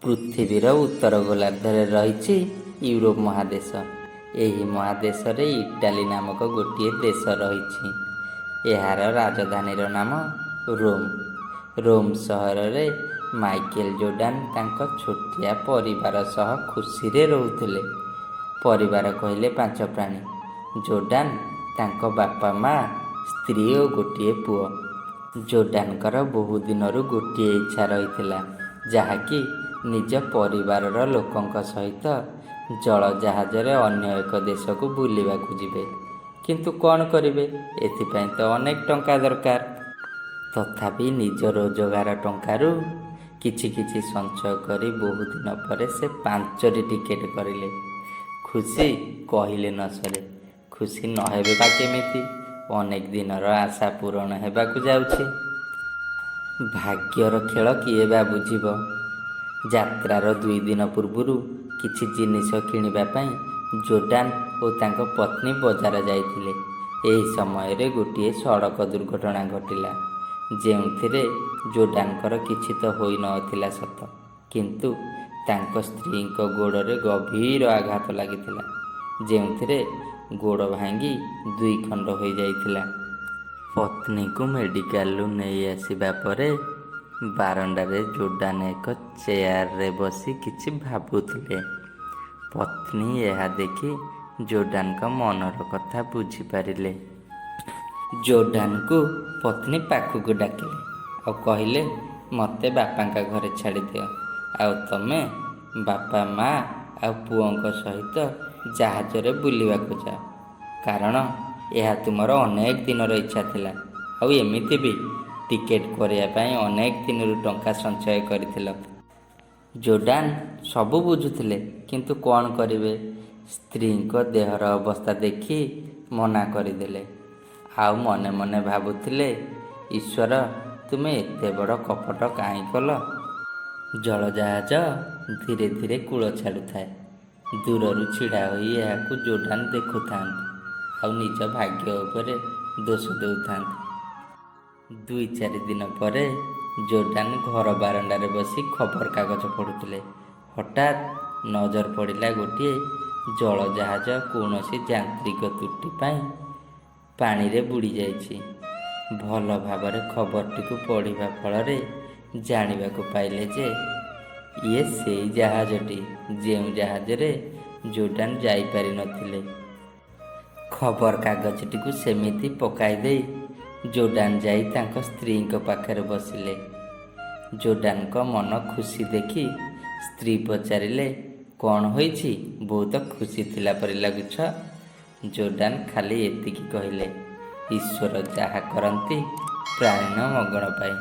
ପୃଥିବୀର ଉତ୍ତର ଗୋଲାର୍ଦ୍ଧରେ ରହିଛି ୟୁରୋପ ମହାଦେଶ। ଏହି ମହାଦେଶରେ ଇଟାଲୀ ନାମକ ଗୋଟିଏ ଦେଶ ରହିଛି। ଏହାର ରାଜଧାନୀର ନାମ ରୋମ୍। ରୋମ୍ ସହରରେ ମାଇକେଲ ଜୋର୍ଡାନ ତାଙ୍କ ଛୋଟିଆ ପରିବାର ସହ ଖୁସିରେ ରହୁଥିଲେ। ପରିବାର କହିଲେ 5 ପ୍ରାଣୀ। ଜୋର୍ଡାନ, ତାଙ୍କ ବାପା ମା, ସ୍ତ୍ରୀ ଓ ଗୋଟିଏ ପୁଅ। ଜୋର୍ଡାନଙ୍କର ବହୁ ଦିନରୁ ଗୋଟିଏ ଇଚ୍ଛା ରହିଥିଲା, ଯାହାକି ନିଜ ପରିବାରର ଲୋକଙ୍କ ସହିତ ଜଳଜାହାଜରେ ଅନ୍ୟ ଏକ ଦେଶକୁ ବୁଲିବାକୁ ଯିବେ। କିନ୍ତୁ କ'ଣ କରିବେ? ଏଥିପାଇଁ ତ ଅନେକ ଟଙ୍କା ଦରକାର। ତଥାପି ନିଜ ରୋଜଗାର ଟଙ୍କାରୁ କିଛି କିଛି ସଞ୍ଚୟ କରି ବହୁ ଦିନ ପରେ ସେ 5ଟି ଟିକେଟ୍ କରିଲେ। ଖୁସି କହିଲେ ନ ସରେ। ଖୁସି ନ ହେବେ ବା କେମିତି? ଅନେକ ଦିନର ଆଶା ପୂରଣ ହେବାକୁ ଯାଉଛି। ଭାଗ୍ୟର ଖେଳ କିଏ ବା ବୁଝିବ? ଯାତ୍ରାର 2 ଦିନ ପୂର୍ବରୁ କିଛି ଜିନିଷ କିଣିବା ପାଇଁ ଜୋର୍ଡାନ ଓ ତାଙ୍କ ପତ୍ନୀ ବଜାର ଯାଇଥିଲେ। ଏହି ସମୟରେ ଗୋଟିଏ ସଡ଼କ ଦୁର୍ଘଟଣା ଘଟିଲା, ଯେଉଁଥିରେ ଜୋର୍ଡାନଙ୍କର କିଛି ତ ହୋଇନଥିଲା ସତ, କିନ୍ତୁ ତାଙ୍କ ସ୍ତ୍ରୀଙ୍କ ଗୋଡ଼ରେ ଗଭୀର ଆଘାତ ଲାଗିଥିଲା, ଯେଉଁଥିରେ ଗୋଡ଼ ଭାଙ୍ଗି 2 ଖଣ୍ଡ ହୋଇଯାଇଥିଲା। ପତ୍ନୀକୁ ମେଡ଼ିକାଲରୁ ନେଇ ଆସିବା ପରେ ବାରଣ୍ଡାରେ ଜୋର୍ଡାନ ଏକ ଚେୟାରରେ ବସି କିଛି ଭାବୁଥିଲେ। ପତ୍ନୀ ଏହା ଦେଖି ଜୋର୍ଡାନଙ୍କ ମନର କଥା ବୁଝିପାରିଲେ। ଜୋର୍ଡାନକୁ ପତ୍ନୀ ପାଖକୁ ଡାକିଲେ ଆଉ କହିଲେ, ମୋତେ ବାପାଙ୍କ ଘରେ ଛାଡ଼ିଦିଅ, ଆଉ ତମେ ବାପା ମା ଆଉ ପୁଅଙ୍କ ସହିତ ଜାହାଜରେ ବୁଲିବାକୁ ଯାଅ, କାରଣ ଏହା ତୁମର ଅନେକ ଦିନର ଇଚ୍ଛା ଥିଲା। ଆଉ ଏମିତି ବି ଟିକେଟ୍ କରିବା ପାଇଁ ଅନେକ ଦିନରୁ ଟଙ୍କା ସଞ୍ଚୟ କରିଥିଲ। ଜୋର୍ଡାନ ସବୁ ବୁଝୁଥିଲେ, କିନ୍ତୁ କ'ଣ କରିବେ? ସ୍ତ୍ରୀଙ୍କ ଦେହର ଅବସ୍ଥା ଦେଖି ମନା କରିଦେଲେ। ଆଉ ମନେ ମନେ ଭାବୁଥିଲେ, ଈଶ୍ୱର, ତୁମେ ଏତେ ବଡ଼ କପଟ କାହିଁ କଲ? ଜଳଜାହାଜ ଧୀରେ ଧୀରେ କୂଳ ଛାଡ଼ୁଥାଏ। ଦୂରରୁ ଛିଡ଼ା ହୋଇ ଏହାକୁ ଜୋର୍ଡାନ ଦେଖୁଥାନ୍ତି ଆଉ ନିଜ ଭାଗ୍ୟ ଉପରେ ଦୋଷ ଦେଉଥାନ୍ତି। 2-4 ଦିନ ପରେ ଜୋର୍ଡାନ ଘର ବାରଣ୍ଡାରେ ବସି ଖବରକାଗଜ ପଢ଼ୁଥିଲେ। ହଠାତ୍ ନଜର ପଡ଼ିଲା ଗୋଟିଏ ଜଳଜାହାଜ କୌଣସି ଯାନ୍ତ୍ରିକ ତ୍ରୁଟି ପାଇଁ ପାଣିରେ ବୁଡ଼ି ଯାଇଛି। ଭଲ ଭାବରେ ଖବରଟିକୁ ପଢ଼ିବା ଫଳରେ ଜାଣିବାକୁ ପାଇଲେ ଯେ ଇଏ ସେଇ ଜାହାଜଟି ଯେଉଁ ଜାହାଜରେ ଜୋର୍ଡାନ ଯାଇପାରିନଥିଲେ। ଖବରକାଗଜଟିକୁ ସେମିତି ପକାଇ ଦେଇ ଜୋର୍ଡାନ ଯାଇ ତାଙ୍କ ସ୍ତ୍ରୀଙ୍କ ପାଖରେ ବସିଲେ। ଜୋର୍ଡାନଙ୍କ ମନ ଖୁସି ଦେଖି ସ୍ତ୍ରୀ ପଚାରିଲେ, କ'ଣ ହୋଇଛି? ବହୁତ ଖୁସି ଥିଲା ପରି ଲାଗୁଛ। ଜୋର୍ଡାନ ଖାଲି ଏତିକି କହିଲେ, ଈଶ୍ୱର ଯାହା କରନ୍ତି ପ୍ରାଣୀର ମଙ୍ଗଳ ପାଇଁ।